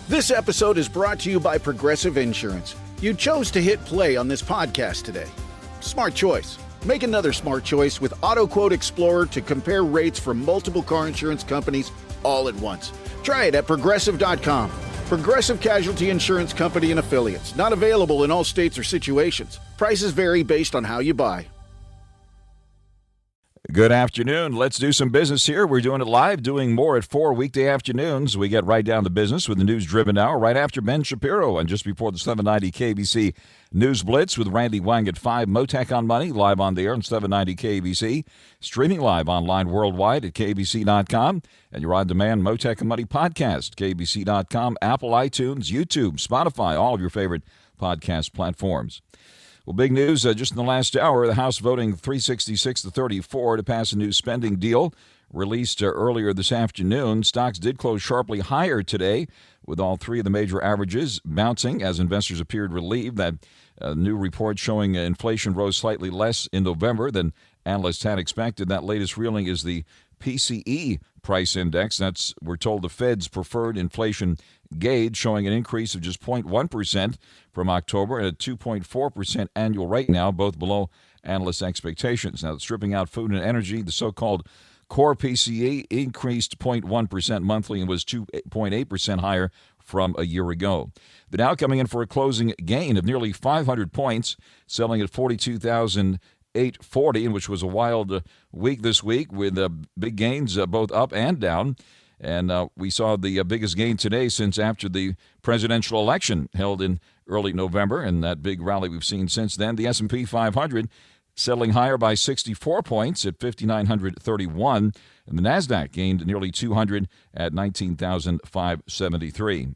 This episode is brought to you by Progressive Insurance. You chose to hit play on this podcast today. Smart choice. Make another smart choice with AutoQuote Explorer to compare rates from multiple car insurance companies all at once. Try it at Progressive.com. Progressive Casualty Insurance Company and Affiliates. Not available in all states or situations. Prices vary based on how you buy. Good afternoon. Let's do some business here. We're doing it live, doing more at 4 weekday afternoons. We get right down to business with the news-driven hour right after Ben Shapiro and just before the 790 KBC News Blitz with Randy Wang at 5. Mottek On Money, live on the air on 790 KBC. Streaming live online worldwide at KBC.com. And your on-demand Mottek On Money podcast, KBC.com, Apple, iTunes, YouTube, Spotify, all of your favorite podcast platforms. Well, big news just in the last hour. The House voting 366 to 34 to pass a new spending deal released earlier this afternoon. Stocks did close sharply higher today, with all three of the major averages bouncing as investors appeared relieved that new report showing inflation rose slightly less in November than analysts had expected. That latest reeling is the PCE price index. That's, we're told, the Fed's preferred inflation gauge, showing an increase of just 0.1% from October and a 2.4% annual rate now, both below analysts' expectations. Now, stripping out food and energy, the so-called core PCE increased 0.1% monthly and was 2.8% higher from a year ago. The Dow coming in for a closing gain of nearly 500 points, selling at 42,840, which was a wild week this week with big gains both up and down. And we saw the biggest gain today since after the presidential election held in early November, and that big rally we've seen since then. The S&P 500 settling higher by 64 points at 5,931, and the NASDAQ gained nearly 200 at 19,573.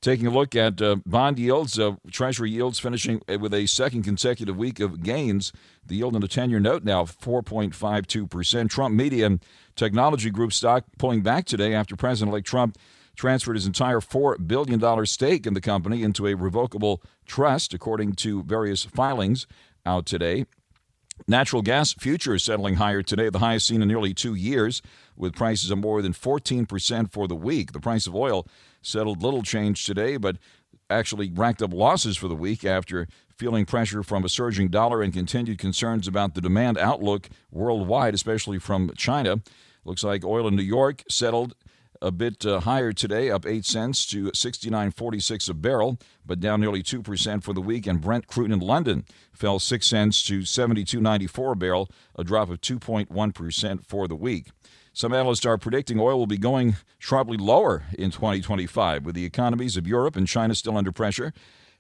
Taking a look at bond yields, Treasury yields finishing with a second consecutive week of gains. The yield on the 10-year note now 4.52%. Trump Media and Technology Group stock pulling back today after President-elect Trump transferred his entire $4 billion stake in the company into a revocable trust, according to various filings out today. Natural gas futures settling higher today, the highest seen in nearly 2 years, with prices of more than 14% for the week. The price of oil settled little change today, but actually racked up losses for the week after feeling pressure from a surging dollar and continued concerns about the demand outlook worldwide, especially from China. Looks like oil in New York settled a bit higher today, up 8 cents to 69.46 a barrel, but down nearly 2% for the week. And Brent crude in London fell 6 cents to 72.94 a barrel, a drop of 2.1% for the week. Some analysts are predicting oil will be going sharply lower in 2025, with the economies of Europe and China still under pressure,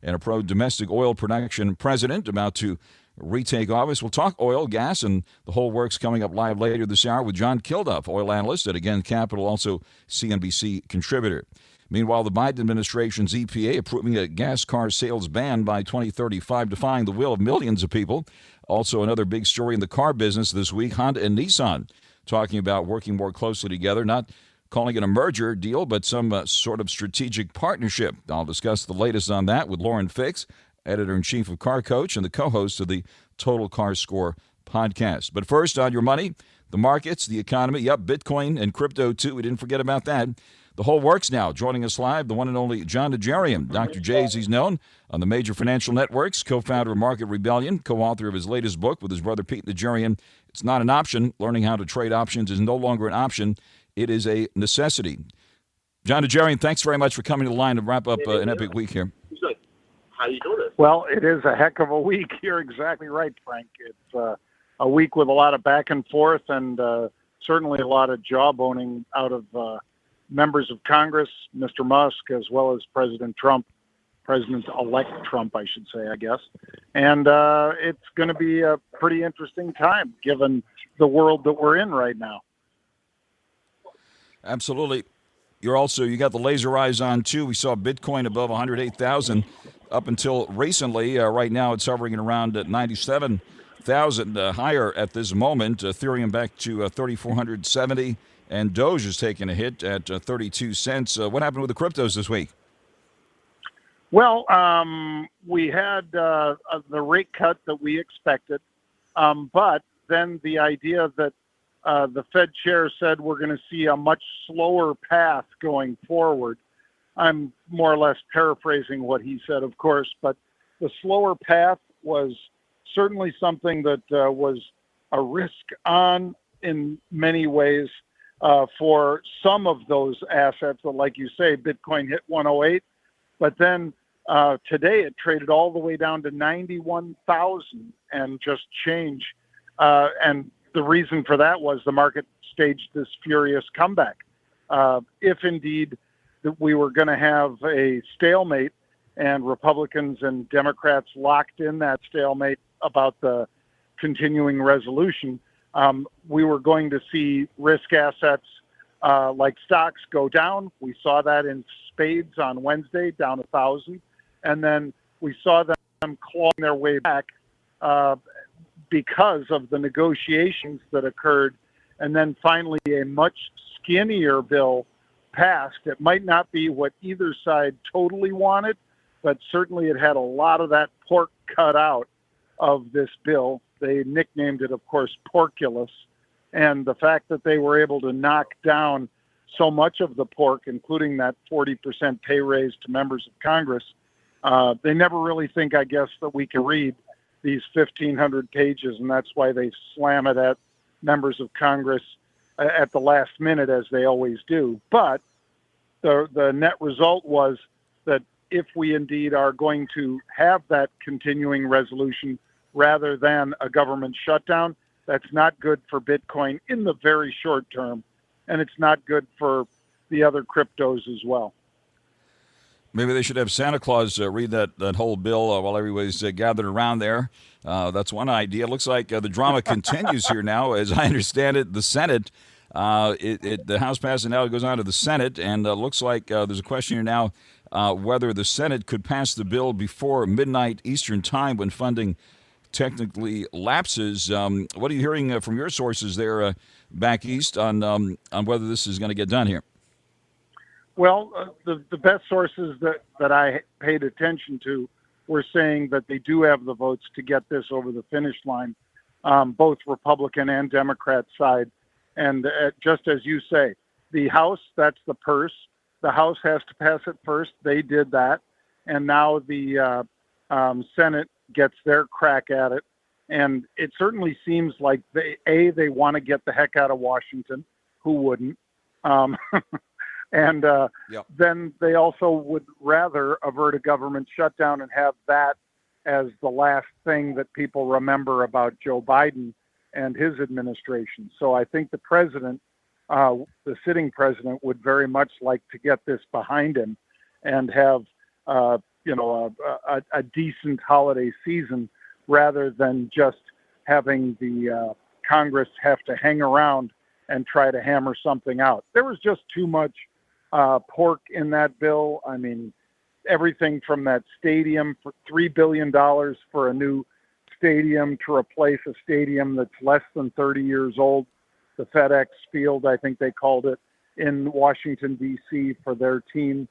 and a pro-domestic oil production president about to retake office. We'll talk oil, gas, and the whole works coming up live later this hour with John KILDUFF, oil analyst at, again, Capital, also CNBC contributor. Meanwhile, the Biden administration's EPA approving a gas car sales ban by 2035, defying the will of millions of people. Also, another big story in the car business this week, Honda and Nissan talking about working more closely together, not calling it a merger deal, but some sort of strategic partnership. I'll discuss the latest on that with Lauren Fix, editor-in-chief of Car Coach and the co-host of the Total Car Score podcast. But first, on your money, the markets, the economy, Bitcoin and crypto too. We didn't forget about that. The whole works now. Joining us live, the one and only John NAJARIAN. Dr. J, as he's known, on the major financial networks, co-founder of Market Rebellion, co-author of his latest book with his brother Pete NAJARIAN. It's not an option. Learning how to trade options is no longer an option. It is a necessity. John NAJARIAN, thanks very much for coming to the line to wrap up an epic week here. How you doing? Well, it is a heck of a week. You're exactly right, Frank. It's a week with a lot of back and forth and certainly a lot of jawboning out of members of Congress, Mr. Musk, as well as President Trump, President-elect Trump, I should say, I guess. And it's going to be a pretty interesting time given the world that we're in right now. Absolutely. You got the laser eyes on, too. We saw Bitcoin above 108,000 up until recently. Right now it's hovering around 97,000, higher at this moment. Ethereum back to 3,470, and Doge is taking a hit at 32 cents. What happened with the cryptos this week? Well, we had the rate cut that we expected, but then the idea that the Fed chair said we're going to see a much slower path going forward I'm more or less paraphrasing what he said, of course, but the slower path was certainly something that was a risk on in many ways for some of those assets. Like you say, Bitcoin hit 108, but then today it traded all the way down to 91,000 and just change. And the reason for that was the market staged this furious comeback. If indeed that we were going to have a stalemate and Republicans and Democrats locked in that stalemate about the continuing resolution, we were going to see risk assets like stocks go down. We saw that in spades on Wednesday, down 1,000. And then we saw them clawing their way back because of the negotiations that occurred. And then finally a much skinnier bill passed. It might not be what either side totally wanted, but certainly it had a lot of that pork cut out of this bill. They nicknamed it, of course, Porkulus. And the fact that they were able to knock down so much of the pork, including that 40% pay raise to members of Congress, they never really think, I guess, that we can read these 1,500 pages, and that's why they slam it at members of Congress at the last minute, as they always do. But the net result was that if we indeed are going to have that continuing resolution rather than a government shutdown, that's not good for Bitcoin in the very short term, and it's not good for the other cryptos as well. Maybe they should have Santa Claus read that whole bill while everybody's gathered around there. That's one idea. It looks like the drama continues here now. As I understand it, the Senate, the House passed it, now it goes on to the Senate, and looks like there's a question here now whether the Senate could pass the bill before midnight Eastern time when funding technically lapses. What are you hearing from your sources there back east on whether this is going to get done here? Well, the best sources that I paid attention to were saying that they do have the votes to get this over the finish line, both Republican and Democrat side. And just as you say, the House, that's the purse. The House has to pass it first. They did that. And now the Senate gets their crack at it. And it certainly seems like they want to get the heck out of Washington. Who wouldn't? And then they also would rather avert a government shutdown and have that as the last thing that people remember about Joe Biden and his administration. So I think the president, the sitting president, would very much like to get this behind him and have, a decent holiday season rather than just having the Congress have to hang around and try to hammer something out. There was just too much pork in that bill. I mean, everything from that stadium for $3 billion for a new stadium to replace a stadium that's less than 30 years old, the FedEx Field, I think they called it, in Washington, D.C. for their team.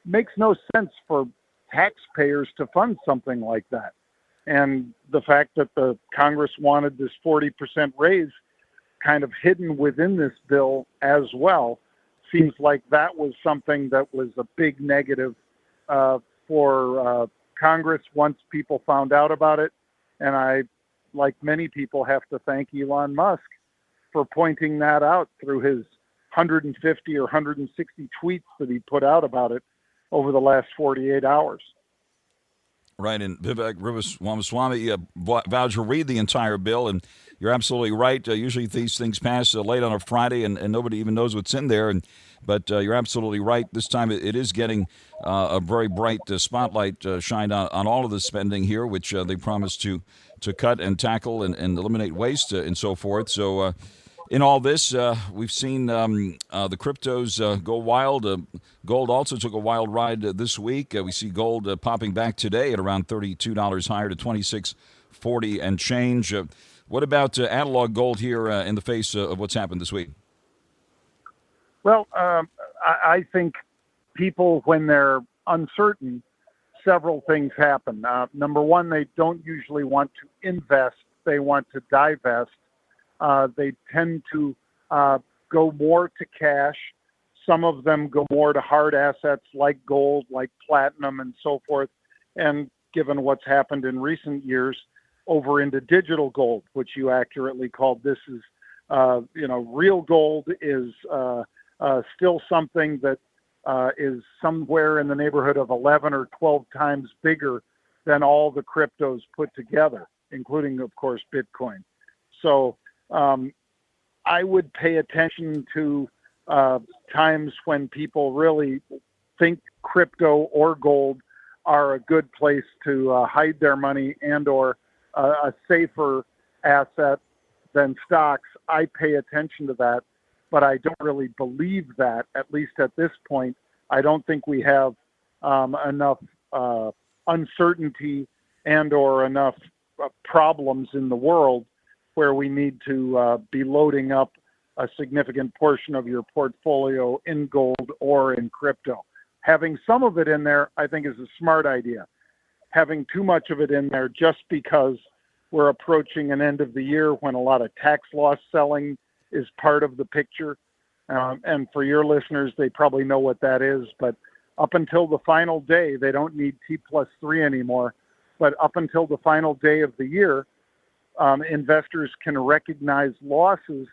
Makes no sense for taxpayers to fund something like that. And the fact that the Congress wanted this 40% raise kind of hidden within this bill as well seems like that was something that was a big negative for Congress once people found out about it. And I, like many people, have to thank Elon Musk for pointing that out through his 150 or 160 tweets that he put out about it over the last 48 hours. Right, and Vivek Ramaswamy vowed to read the entire bill, and you're absolutely right. Usually these things pass late on a Friday, and nobody even knows what's in there. But you're absolutely right. This time it is getting a very bright spotlight shined on all of the spending here, which they promised to cut and tackle and eliminate waste and so forth. So in all this, we've seen the cryptos go wild. Gold also took a wild ride this week. We see gold popping back today at around $32 higher to $26.40 and change. What about analog gold here in the face of what's happened this week? Well, I think people, when they're uncertain, several things happen. Number one, they don't usually want to invest. They want to divest. They tend to go more to cash. Some of them go more to hard assets like gold, like platinum, and so forth. And given what's happened in recent years, over into digital gold, which you accurately called. This is, real gold is still something that is somewhere in the neighborhood of 11 or 12 times bigger than all the cryptos put together, including, of course, Bitcoin. So I would pay attention to times when people really think crypto or gold are a good place to hide their money and or a safer asset than stocks. I pay attention to that, but I don't really believe that, at least at this point. I don't think we have enough uncertainty and or enough problems in the world where we need to be loading up a significant portion of your portfolio in gold or in crypto. Having some of it in there, I think, is a smart idea. Having too much of it in there just because we're approaching an end of the year when a lot of tax loss selling is part of the picture. And for your listeners, they probably know what that is. But up until the final day, they don't need T+3 anymore. But up until the final day of the year, investors can recognize losses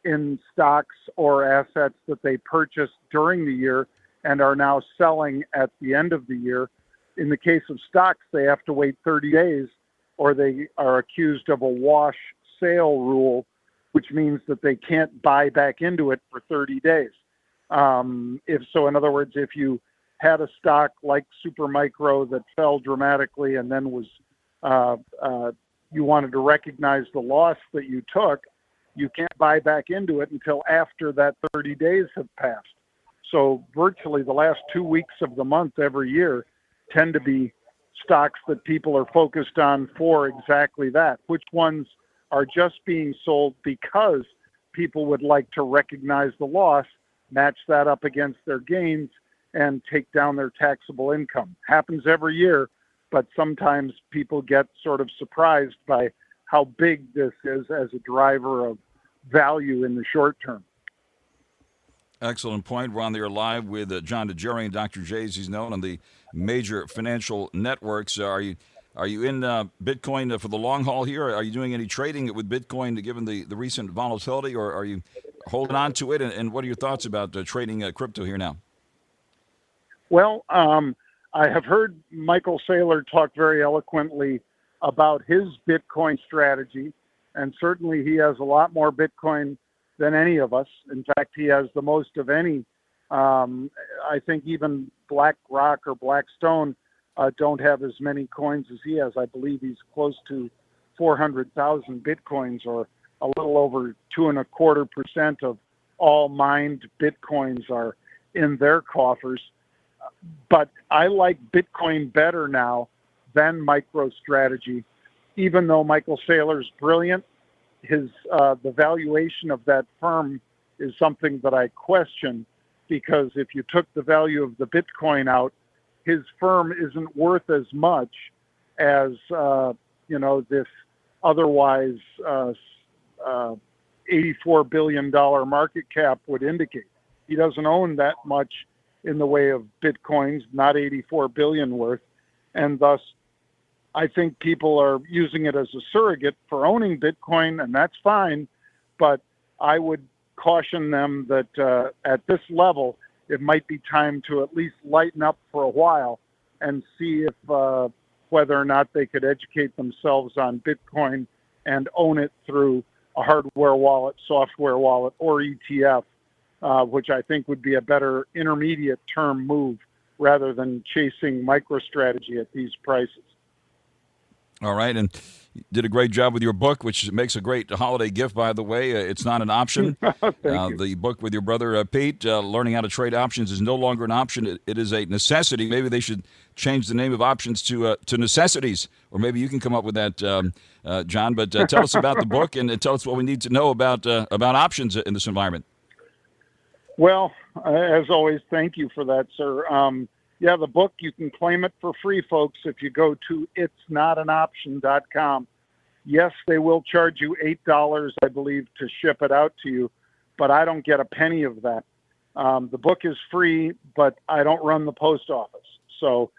in stocks or assets that they purchased during the year and are now selling at the end of the year. In the case of stocks, they have to wait 30 days or they are accused of a wash sale rule, which means that they can't buy back into it for 30 days. In other words, if you had a stock like Supermicro that fell dramatically and then was you wanted to recognize the loss that you took, you can't buy back into it until after that 30 days have passed. So virtually the last 2 weeks of the month every year tend to be stocks that people are focused on for exactly that. Which ones are just being sold because people would like to recognize the loss, match that up against their gains, and take down their taxable income. Happens every year, but sometimes people get sort of surprised by how big this is as a driver of value in the short term. Excellent point. We're on there live with John NAJARIAN, Dr. J's. He's known on the major financial networks. Are you in Bitcoin for the long haul here? Are you doing any trading with Bitcoin given the recent volatility, or are you holding on to it? And what are your thoughts about trading crypto here now? Well, I have heard Michael Saylor talk very eloquently about his Bitcoin strategy, and certainly he has a lot more Bitcoin than any of us. In fact, he has the most of any. I think even BlackRock or Blackstone don't have as many coins as he has. I believe he's close to 400,000 Bitcoins, or a little over 2.25% of all mined Bitcoins are in their coffers. But I like Bitcoin better now than MicroStrategy, even though Michael Saylor's brilliant. The valuation of that firm is something that I question, because if you took the value of the Bitcoin out, his firm isn't worth as much as this otherwise $84 billion market cap would indicate. He doesn't own that much in the way of Bitcoins, not 84 billion worth, and thus I think people are using it as a surrogate for owning Bitcoin, and that's fine, but I would caution them that at this level, it might be time to at least lighten up for a while and see if whether or not they could educate themselves on Bitcoin and own it through a hardware wallet, software wallet, or ETF, which I think would be a better intermediate term move rather than chasing MicroStrategy at these prices. All right, and you did a great job with your book, which makes a great holiday gift, by the way. It's not an option. Thank you. The book with your brother, Pete, Learning How to Trade Options, is no longer an option. It is a necessity. Maybe they should change the name of options to necessities, or maybe you can come up with that, John. But tell us about the book and tell us what we need to know about options in this environment. Well, as always, thank you for that, sir. Yeah, the book, you can claim it for free, folks, if you go to itsnotanoption.com. Yes, they will charge you $8, I believe, to ship it out to you, but I don't get a penny of that. The book is free, but I don't run the post office. So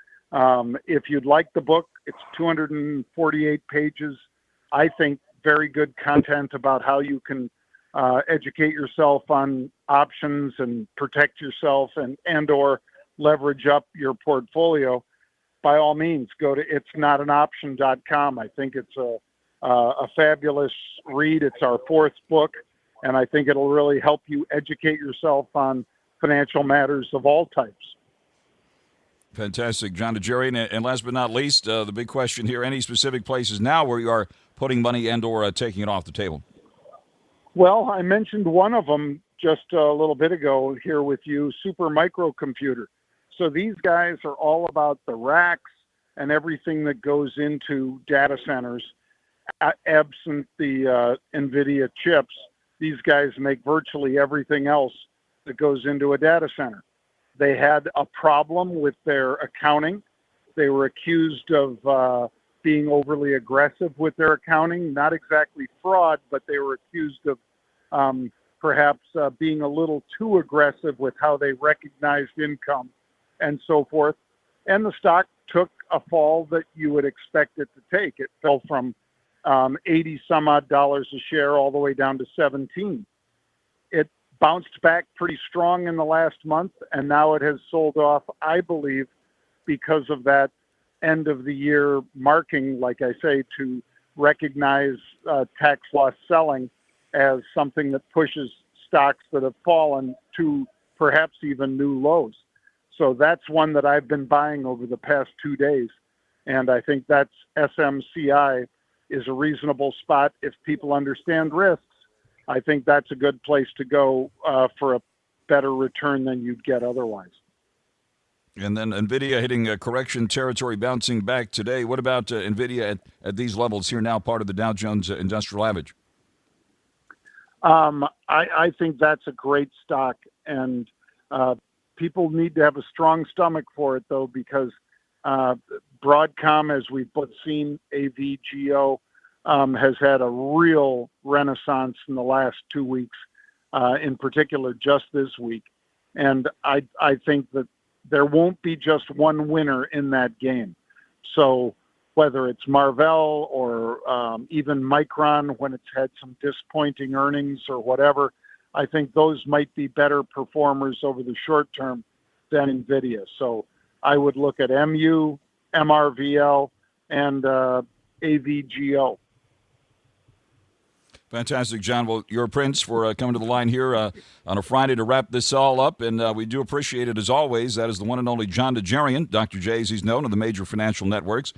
if you'd like the book, it's 248 pages. I think very good content about how you can educate yourself on options and protect yourself and or leverage up your portfolio. By all means, go to itsnotanoption.com. I think it's a fabulous read. It's our fourth book, and I think it'll really help you educate yourself on financial matters of all types. Fantastic, John NAJARIAN. And last but not least, the big question here, any specific places now where you are putting money and or taking it off the table? Well, I mentioned one of them just a little bit ago here with you, Super Microcomputer. So these guys are all about the racks and everything that goes into data centers. Absent the NVIDIA chips, these guys make virtually everything else that goes into a data center. They had a problem with their accounting. They were accused of being overly aggressive with their accounting, not exactly fraud, but they were accused of perhaps being a little too aggressive with how they recognized income and so forth. And the stock took a fall that you would expect it to take. It fell from 80 some odd dollars a share all the way down to 17. It bounced back pretty strong in the last month, and now it has sold off, I believe, because of that end of the year marking, like I say, to recognize tax loss selling as something that pushes stocks that have fallen to perhaps even new lows. So that's one that I've been buying over the past 2 days. And I think that's SMCI is a reasonable spot. If people understand risks, I think that's a good place to go for a better return than you'd get otherwise. And then NVIDIA hitting correction territory, bouncing back today. What about NVIDIA at these levels here now, part of the Dow Jones Industrial Average? I think that's a great stock, and people need to have a strong stomach for it, though, because Broadcom, as we've both seen, AVGO, has had a real renaissance in the last 2 weeks, in particular just this week. And I think that there won't be just one winner in that game. So whether it's Marvell or even Micron when it's had some disappointing earnings or whatever, I think those might be better performers over the short term than NVIDIA. So I would look at MU, MRVL, and AVGO. Fantastic, John. Well, you're a prince for coming to the line here on a Friday to wrap this all up, and we do appreciate it as always. That is the one and only John NAJARIAN, Dr. J, as he's known on the major financial networks,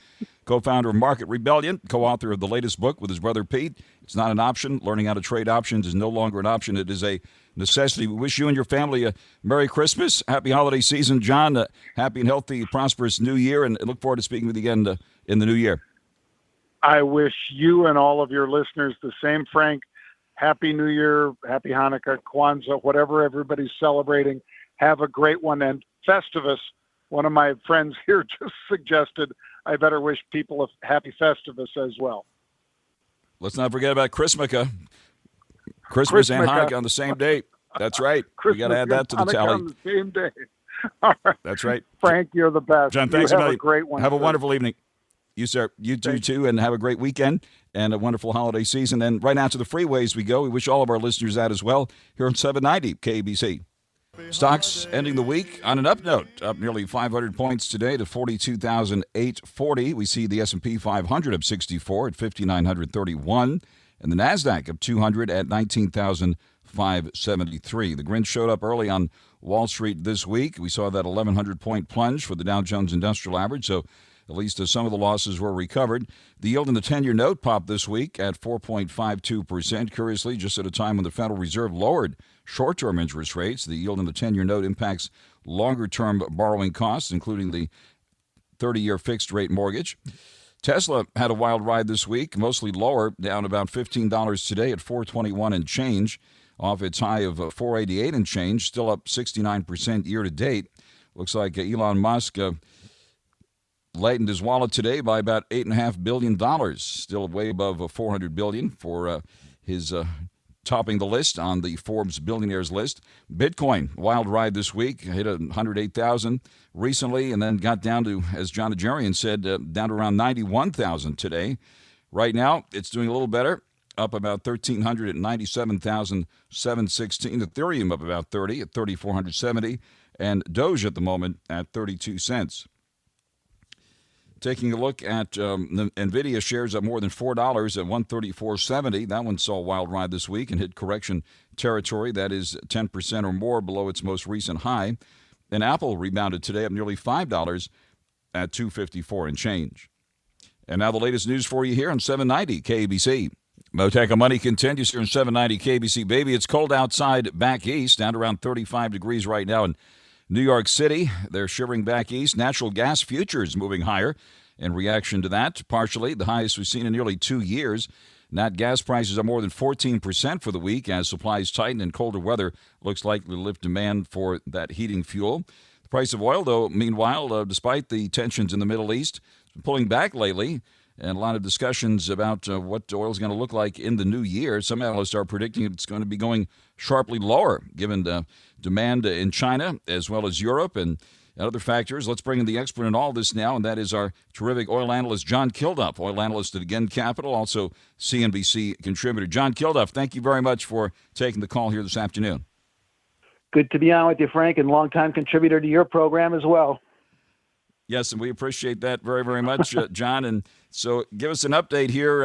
co-founder of Market Rebellion, co-author of the latest book with his brother Pete. It's not an option. Learning how to trade options is no longer an option. It is a necessity. We wish you and your family a Merry Christmas, Happy Holiday Season, John, happy and healthy, prosperous New Year, and look forward to speaking with you again in the new year. I wish you and all of your listeners the same, Frank. Happy New Year, Happy Hanukkah, Kwanzaa, whatever everybody's celebrating. Have a great one. And Festivus, one of my friends here just suggested I better wish people a happy Festivus as well. Let's not forget about Christmaka. Christmas and Hanukkah on the same day. That's right. We got to add that to the tally. On the same day. All right. That's right. Frank, you're the best. John, thanks a great one. Have a wonderful evening. You, sir. You do, too, and have a great weekend and a wonderful holiday season. And right now to the freeways we go. We wish all of our listeners that as well here on 790 KBC. Stocks ending the week on an up note, up nearly 500 points today to 42,840. We see the S&P 500 up 64 at 5,931, and the NASDAQ up 200 at 19,573. The Grinch showed up early on Wall Street this week. We saw that 1,100-point plunge for the Dow Jones Industrial Average, so at least some of the losses were recovered. The yield in the 10-year note popped this week at 4.52%. Curiously, just at a time when the Federal Reserve lowered short-term interest rates, the yield in the 10-year note impacts longer-term borrowing costs, including the 30-year fixed-rate mortgage. Tesla had a wild ride this week, mostly lower, down about $15 today at $421 and change, off its high of $488 and change, still up 69% year-to-date. Looks like Elon Musk lightened his wallet today by about $8.5 billion, still way above $400 billion for his topping the list on the Forbes billionaires list. Bitcoin, wild ride this week, hit 108,000 recently, and then got down to, as John Najarian said, down to around 91,000 today. Right now, it's doing a little better, up about 1,300 at 97,716. Ethereum up about 30 at 3,470, and Doge at the moment at 32 cents. Taking a look at NVIDIA shares up more than $4 at 134.70. That one saw a wild ride this week and hit correction territory. That is 10% or more below its most recent high. And Apple rebounded today up nearly $5 at 254 and change. And now the latest news for you here on 790 KBC. Mottek On Money continues here on 790 KBC. Baby, it's cold outside back east, down to around 35 degrees right now in New York City. They're shivering back east. Natural gas futures moving higher in reaction to that, partially the highest we've seen in nearly 2 years. Nat gas prices are more than 14% for the week as supplies tighten and colder weather looks likely to lift demand for that heating fuel. The price of oil, though, meanwhile, despite the tensions in the Middle East, has been pulling back lately. And a lot of discussions about what oil is going to look like in the new year. Some analysts are predicting it's going to be going sharply lower, given the demand in China as well as Europe and other factors. Let's bring in the expert in all this now, and that is our terrific oil analyst, John KILDUFF, oil analyst at Again Capital, also CNBC contributor. John KILDUFF, thank you very much for taking the call here this afternoon. Good to be on with you, Frank, and longtime contributor to your program as well. Yes, and we appreciate that very, very much, John. And so give us an update here.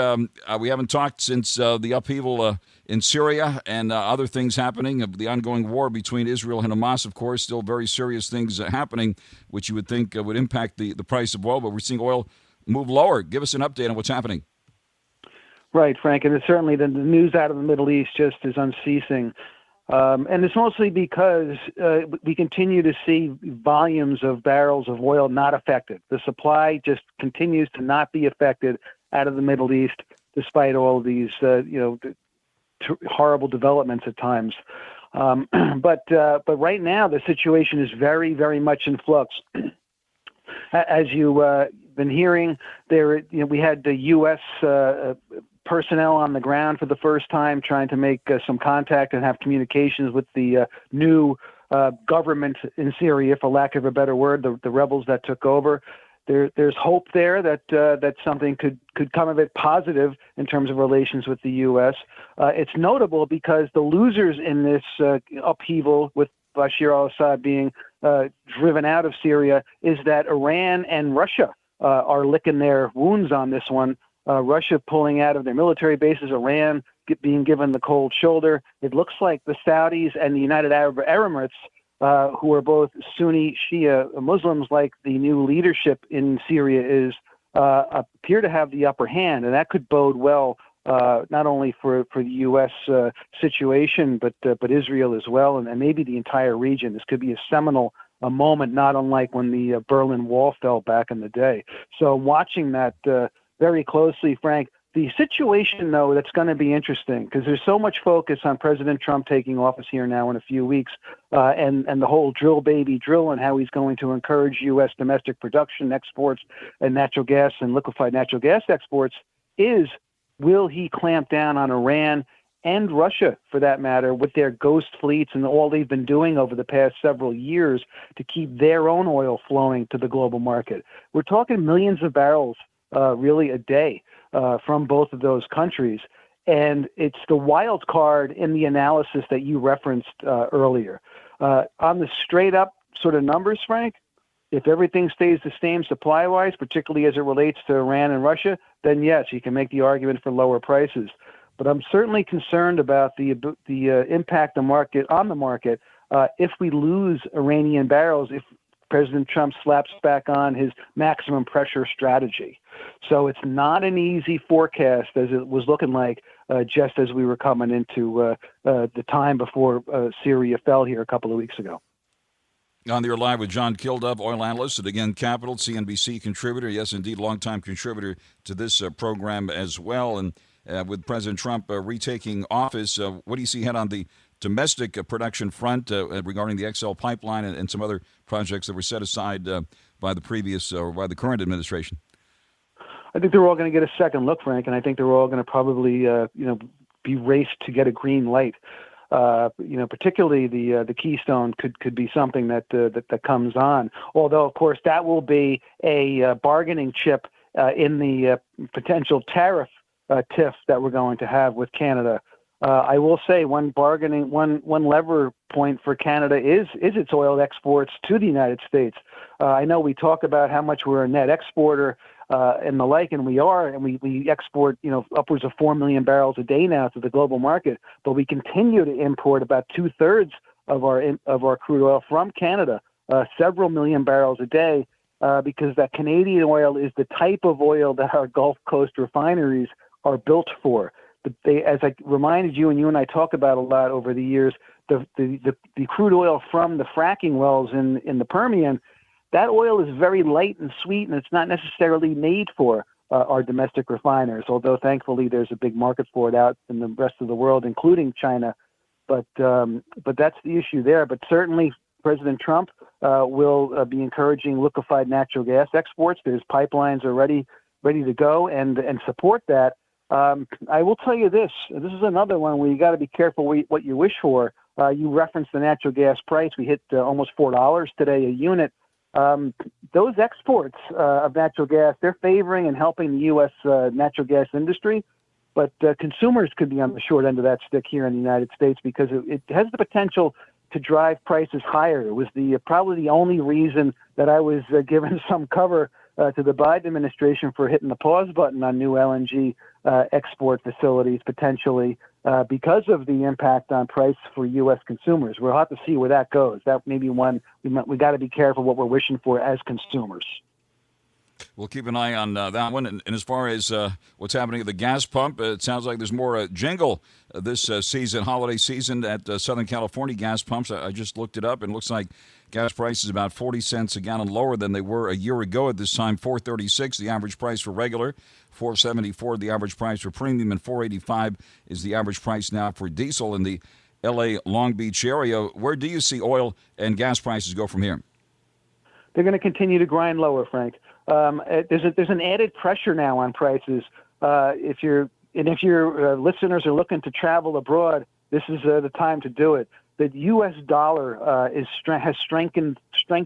We haven't talked since the upheaval in Syria and other things happening, the ongoing war between Israel and Hamas, of course, still very serious things happening, which you would think would impact the price of oil, but we're seeing oil move lower. Give us an update on what's happening. Right, Frank, and it's certainly the news out of the Middle East just is unceasing. And it's mostly because we continue to see volumes of barrels of oil not affected. The supply just continues to not be affected out of the Middle East, despite all of these, horrible developments at times. But right now, the situation is very, very much in flux. As you've been hearing, we had the U.S. Personnel on the ground for the first time trying to make some contact and have communications with the new government in Syria, for lack of a better word, the rebels that took over. There's hope there that something could come of it positive in terms of relations with the U.S. It's notable because the losers in this upheaval, with Bashar al-Assad being driven out of Syria, is that Iran and Russia are licking their wounds on this one. Russia pulling out of their military bases, Iran being given the cold shoulder. It looks like the Saudis and the United Arab Emirates, who are both Sunni Shia Muslims, like the new leadership in Syria appear to have the upper hand, and that could bode well not only for the U.S. Situation, but Israel as well, and maybe the entire region. This could be a seminal moment, not unlike when the Berlin Wall fell back in the day. So watching that very closely, Frank. The situation, though, that's going to be interesting because there's so much focus on President Trump taking office here now in a few weeks, and the whole drill, baby, drill, and how he's going to encourage U.S. domestic production, exports, and natural gas and liquefied natural gas exports. Will he clamp down on Iran and Russia, for that matter, with their ghost fleets and all they've been doing over the past several years to keep their own oil flowing to the global market? We're talking millions of barrels really a day from both of those countries. And it's the wild card in the analysis that you referenced earlier. On the straight up sort of numbers, Frank, if everything stays the same supply-wise, particularly as it relates to Iran and Russia, then yes, you can make the argument for lower prices. But I'm certainly concerned about the impact on the market if we lose Iranian barrels, if President Trump slaps back on his maximum pressure strategy. So it's not an easy forecast as it was looking like just as we were coming into the time before Syria fell here a couple of weeks ago. On the air live with John KILDUFF, oil analyst at Again Capital, CNBC contributor. Yes, indeed, longtime contributor to this program as well. And with President Trump retaking office, what do you see ahead on the domestic production front regarding the XL pipeline and some other projects that were set aside by the previous or by the current administration? I think they're all going to get a second look, Frank, and I think they're all going to probably, be raced to get a green light. Particularly the Keystone could be something that comes on. Although, of course, that will be a bargaining chip in the potential tariff tiff that we're going to have with Canada. I will say one lever point for Canada is its oil exports to the United States. I know we talk about how much we're a net exporter and the like, and we are, and we export upwards of 4 million barrels a day now to the global market. But we continue to import about 2/3 of our crude oil from Canada, several million barrels a day, because that Canadian oil is the type of oil that our Gulf Coast refineries are built for. As I reminded you, and you and I talk about a lot over the years, the crude oil from the fracking wells in the Permian, that oil is very light and sweet, and it's not necessarily made for our domestic refiners, although thankfully there's a big market for it out in the rest of the world, including China. But that's the issue there. But certainly President Trump will be encouraging liquefied natural gas exports. There's pipelines already ready to go and support that. I will tell you this is another one where you got to be careful what you wish for. You referenced the natural gas price. We hit almost $4 today a unit. Those exports of natural gas, they're favoring and helping the U.S. Natural gas industry, but consumers could be on the short end of that stick here in the United States because it has the potential to drive prices higher. It was probably the only reason that I was given some cover to the Biden administration for hitting the pause button on new LNG export facilities potentially because of the impact on price for U.S. consumers. We'll have to see where that goes. That may be one we got to be careful what we're wishing for as consumers. We'll keep an eye on that one. And as far as what's happening at the gas pump, it sounds like there's more jingle this season, holiday season at Southern California gas pumps. I just looked it up, and it looks like gas prices about 40 cents a gallon lower than they were a year ago at this time. $4.36 the average price for regular, $4.74 the average price for premium, and $4.85 is the average price now for diesel in the L.A. Long Beach area. Where do you see oil and gas prices go from here? They're going to continue to grind lower, Frank. There's an added pressure now on prices. If your listeners are looking to travel abroad, this is the time to do it. The U.S. dollar has strengthened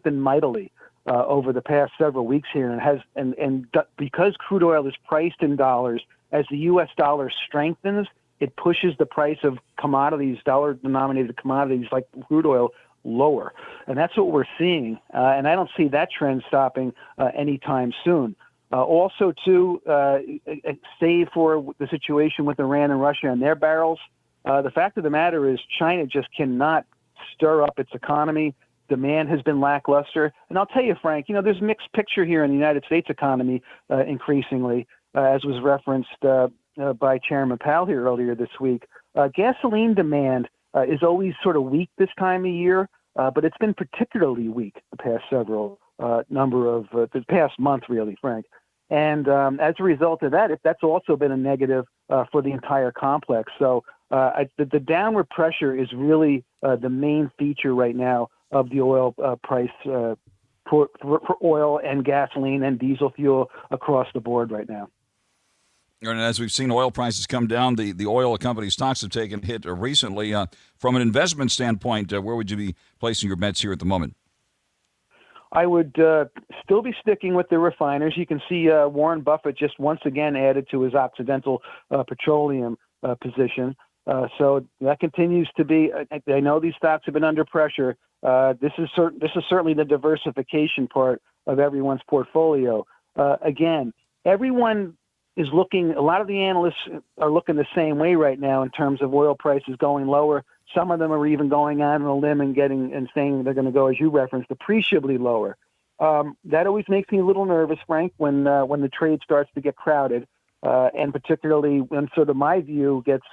mightily over the past several weeks here, and because crude oil is priced in dollars, as the U.S. dollar strengthens, it pushes the price of commodities, dollar-denominated commodities like crude oil, lower. And that's what we're seeing. And I don't see that trend stopping anytime soon. Also, too, save for the situation with Iran and Russia and their barrels, the fact of the matter is China just cannot stir up its economy. Demand has been lackluster. And I'll tell you, Frank, there's a mixed picture here in the United States economy increasingly, as was referenced by Chairman Powell here earlier this week. Gasoline demand is always sort of weak this time of year, but it's been particularly weak the past the past month, really, Frank. And as a result of that, that's also been a negative for the entire complex. So the downward pressure is really the main feature right now of the oil price for oil and gasoline and diesel fuel across the board right now. And as we've seen oil prices come down, the oil company stocks have taken a hit recently. From an investment standpoint, where would you be placing your bets here at the moment? I would still be sticking with the refiners. You can see Warren Buffett just once again added to his Occidental Petroleum position. So that continues to be. I know these stocks have been under pressure. This is certainly the diversification part of everyone's portfolio. Again, everyone is looking. A lot of the analysts are looking the same way right now in terms of oil prices going lower. Some of them are even going on a limb and saying they're going to go, as you referenced, appreciably lower. That always makes me a little nervous, Frank, when the trade starts to get crowded, and particularly when sort of my view gets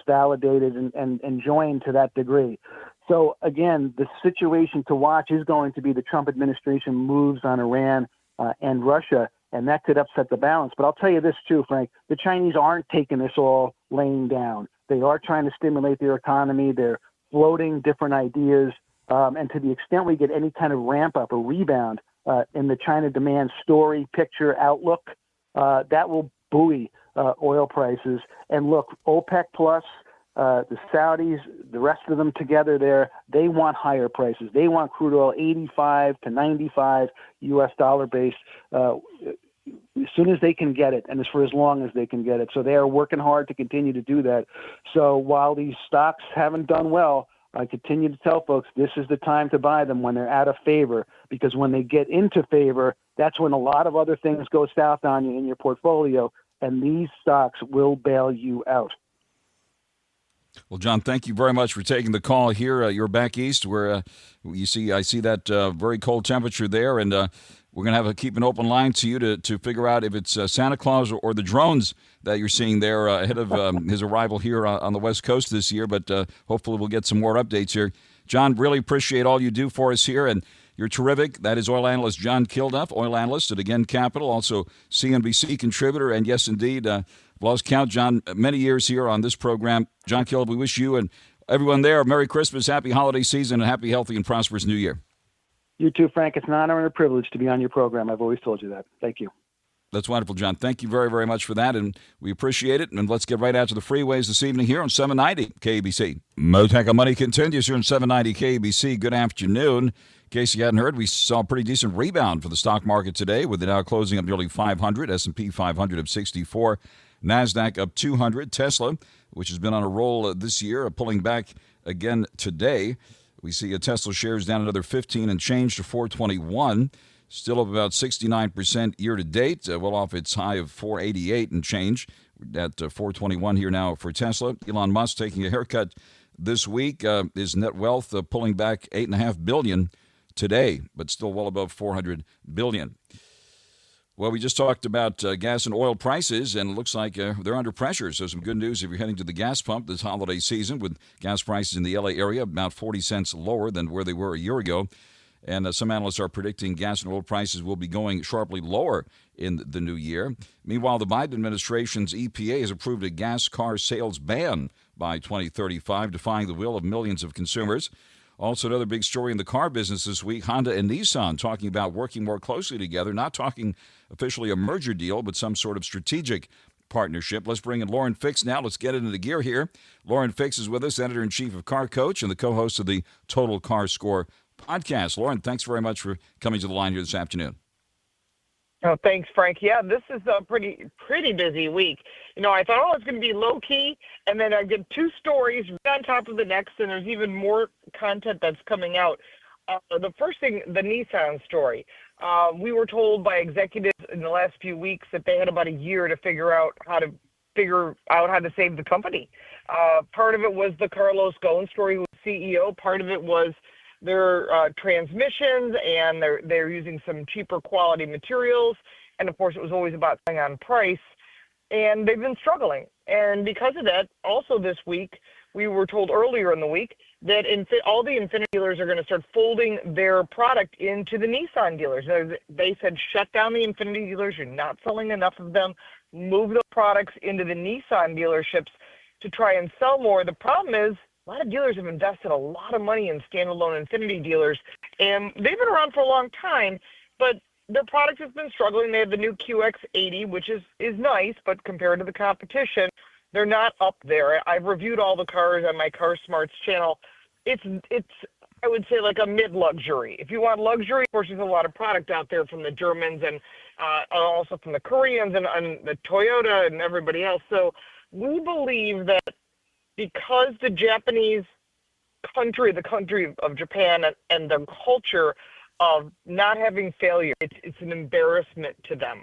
validated and joined to that degree. So again, the situation to watch is going to be the Trump administration moves on Iran and Russia, and that could upset the balance. But I'll tell you this too, Frank, the Chinese aren't taking this all laying down. They are trying to stimulate their economy. They're floating different ideas. And to the extent we get any kind of ramp up or rebound in the China demand story, picture, outlook, that will buoy oil prices. And look, OPEC plus, the Saudis, the rest of them together there, they want higher prices. They want crude oil 85 to 95 U.S. dollar based as soon as they can get it, and as for as long as they can get it. So they are working hard to continue to do that. So while these stocks haven't done well, I continue to tell folks this is the time to buy them when they're out of favor, because when they get into favor, that's when a lot of other things go south on you in your portfolio, and these stocks will bail you out. Well, John, thank you very much for taking the call here. You're back east where I see that very cold temperature there, and we're going to keep an open line to you to figure out if it's Santa Claus or the drones that you're seeing there ahead of his arrival here on the West Coast this year, but hopefully we'll get some more updates here. John, really appreciate all you do for us here, and you're terrific. That is oil analyst John Kilduff, oil analyst at Again Capital, also CNBC contributor, and yes, indeed, lost count, John, many years here on this program. John Kilduff, we wish you and everyone there a Merry Christmas, Happy Holiday Season, and Happy, Healthy, and Prosperous New Year. You too, Frank. It's an honor and a privilege to be on your program. I've always told you that. Thank you. That's wonderful, John. Thank you very, very much for that, and we appreciate it. And let's get right out to the freeways this evening here on 790 KBC. Mottek On Money continues here on 790 KBC. Good afternoon. In case you hadn't heard, we saw a pretty decent rebound for the stock market today, with it now closing up nearly 500, S&P 500 up 64, NASDAQ up 200, Tesla, which has been on a roll this year, pulling back again today. We see Tesla shares down another 15 and change to 421. Still up about 69% year to date, well off its high of 488 and change. We're at 421 here now for Tesla. Elon Musk taking a haircut this week. His net wealth pulling back $8.5 billion today, but still well above $400 billion. Well, we just talked about gas and oil prices, and it looks like they're under pressure. So some good news if you're heading to the gas pump this holiday season, with gas prices in the L.A. area about 40 cents lower than where they were a year ago. And some analysts are predicting gas and oil prices will be going sharply lower in the new year. Meanwhile, the Biden administration's EPA has approved a gas car sales ban by 2035, defying the will of millions of consumers. Also, another big story in the car business this week, Honda and Nissan talking about working more closely together, not talking officially a merger deal, but some sort of strategic partnership. Let's bring in Lauren Fix now. Let's get into the gear here. Lauren Fix is with us, editor-in-chief of Car Coach and the co-host of the Total Car Score podcast. Lauren, thanks very much for coming to the line here this afternoon. Oh, thanks, Frank. Yeah, this is a pretty busy week. You know, I thought, it's going to be low-key, and then I get two stories right on top of the next, and there's even more content that's coming out. The first thing, the Nissan story. We were told by executives in the last few weeks that they had about a year to figure out how to save the company. Part of it was the Carlos Ghosn story, who was CEO. Part of it was their transmissions, and they're using some cheaper quality materials. And of course, it was always about selling on price. And they've been struggling. And because of that, also this week, we were told earlier in the week that all the Infiniti dealers are going to start folding their product into the Nissan dealers. They said, shut down the Infiniti dealers. You're not selling enough of them. Move the products into the Nissan dealerships to try and sell more. The problem is, a lot of dealers have invested a lot of money in standalone Infiniti dealers, and they've been around for a long time, but their product has been struggling. They have the new QX80, which is nice, but compared to the competition, they're not up there. I've reviewed all the cars on my Car Smarts channel. It's I would say like a mid-luxury. If you want luxury, of course, there's a lot of product out there from the Germans and also from the Koreans and the Toyota and everybody else. So we believe that because the Japanese country, the country of Japan, and the culture of not having failure, it's an embarrassment to them.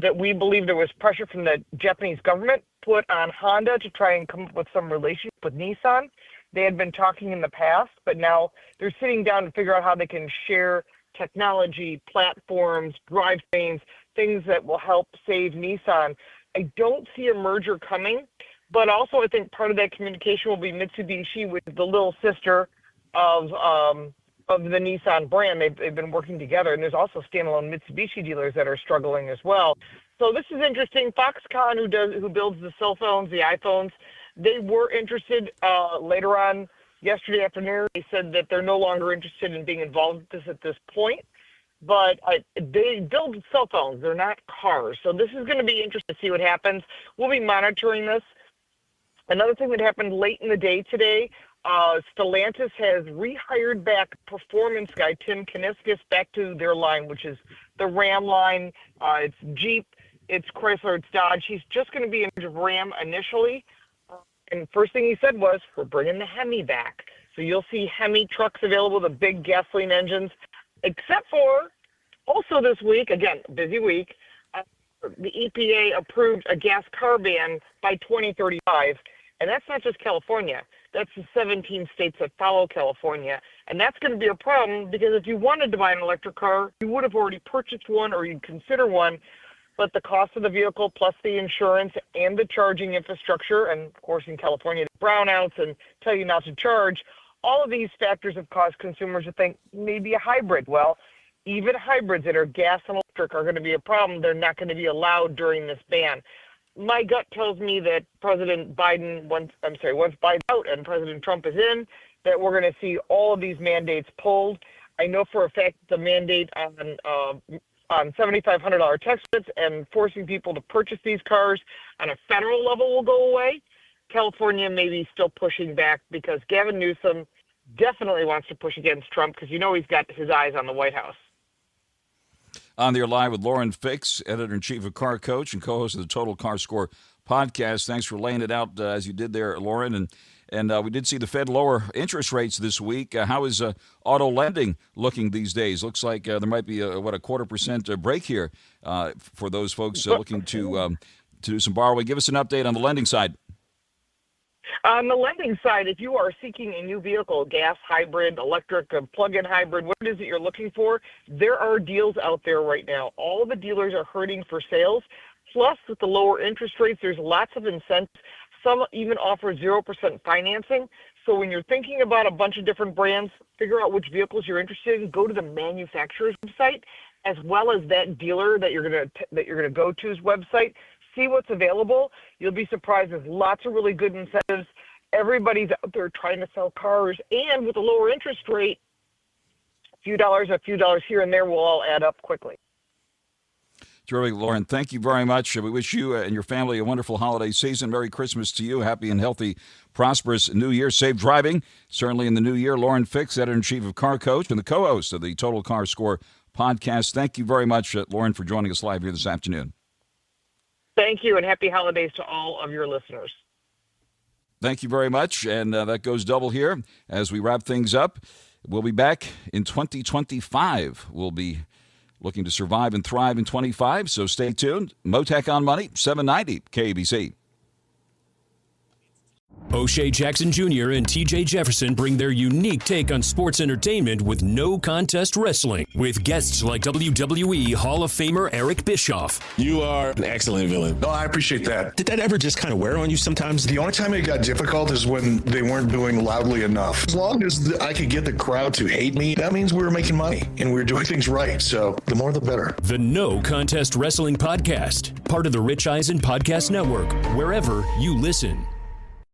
That we believe there was pressure from the Japanese government put on Honda to try and come up with some relationship with Nissan. They had been talking in the past, but now they're sitting down to figure out how they can share technology, platforms, drivetrains, things that will help save Nissan. I don't see a merger coming. But also, I think part of that communication will be Mitsubishi, which is the little sister of the Nissan brand. They've been working together, and there's also standalone Mitsubishi dealers that are struggling as well. So this is interesting. Foxconn, who builds the cell phones, the iPhones, they were interested later on yesterday afternoon. They said that they're no longer interested in being involved with this at this point. but they build cell phones. They're not cars. So this is going to be interesting to see what happens. We'll be monitoring this. Another thing that happened late in the day today, Stellantis has rehired back performance guy Tim Kuniskis back to their line, which is the Ram line. It's Jeep, it's Chrysler, it's Dodge. He's just going to be in charge of Ram initially. And first thing he said was, we're bringing the Hemi back. So you'll see Hemi trucks available, the big gasoline engines, except for also this week, again, busy week, the EPA approved a gas car ban by 2035. And that's not just California. That's the 17 states that follow California. And that's going to be a problem because if you wanted to buy an electric car, you would have already purchased one or you'd consider one. But the cost of the vehicle plus the insurance and the charging infrastructure, and of course in California, the brownouts and tell you not to charge, all of these factors have caused consumers to think maybe a hybrid. Well, even hybrids that are gas and electric are going to be a problem. They're not going to be allowed during this ban. My gut tells me that President Biden, once Biden's out and President Trump is in, that we're going to see all of these mandates pulled. I know for a fact the mandate on $7,500 tax credits and forcing people to purchase these cars on a federal level will go away. California may be still pushing back because Gavin Newsom definitely wants to push against Trump because he's got his eyes on the White House. On there live with Lauren Fix, editor-in-chief of Car Coach and co-host of the Total Car Score podcast. Thanks for laying it out as you did there, Lauren. And we did see the Fed lower interest rates this week. How is auto lending looking these days? Looks like there might be a 0.25% break here for those folks looking to do some borrowing. Give us an update on the lending side. On the lending side, if you are seeking a new vehicle, gas, hybrid, electric, plug-in hybrid, what it is that you're looking for, there are deals out there right now. All of the dealers are hurting for sales. Plus, with the lower interest rates, there's lots of incentives. Some even offer 0% financing. So when you're thinking about a bunch of different brands, figure out which vehicles you're interested in. Go to the manufacturer's website, as well as that dealer that you're gonna go to's website. See what's available. You'll be surprised. There's lots of really good incentives. Everybody's out there trying to sell cars, and with a lower interest rate, a few dollars here and there will all add up quickly. Terrific, Lauren. Thank you very much. We wish you and your family a wonderful holiday season. Merry Christmas to you. Happy and healthy, prosperous New Year. Safe driving, certainly in the new year. Lauren Fix, editor-in-chief of Car Coach and the co-host of the Total Car Score podcast. Thank you very much, Lauren, for joining us live here this afternoon. Thank you, and happy holidays to all of your listeners. Thank you very much, and that goes double here as we wrap things up. We'll be back in 2025. We'll be looking to survive and thrive in 25, so stay tuned. Mottek On Money, 790 KABC. O'Shea Jackson Jr. and TJ Jefferson bring their unique take on sports entertainment with no contest wrestling, with guests like WWE Hall of Famer Eric Bischoff. You are an excellent villain. No, I appreciate that. Did that ever just kind of wear on you sometimes? The only time it got difficult is when they weren't doing loudly enough. As long as I could get the crowd to hate me, that means we were making money and we were doing things right. So the more the better. The No Contest Wrestling Podcast, part of the Rich Eisen Podcast Network, wherever you listen.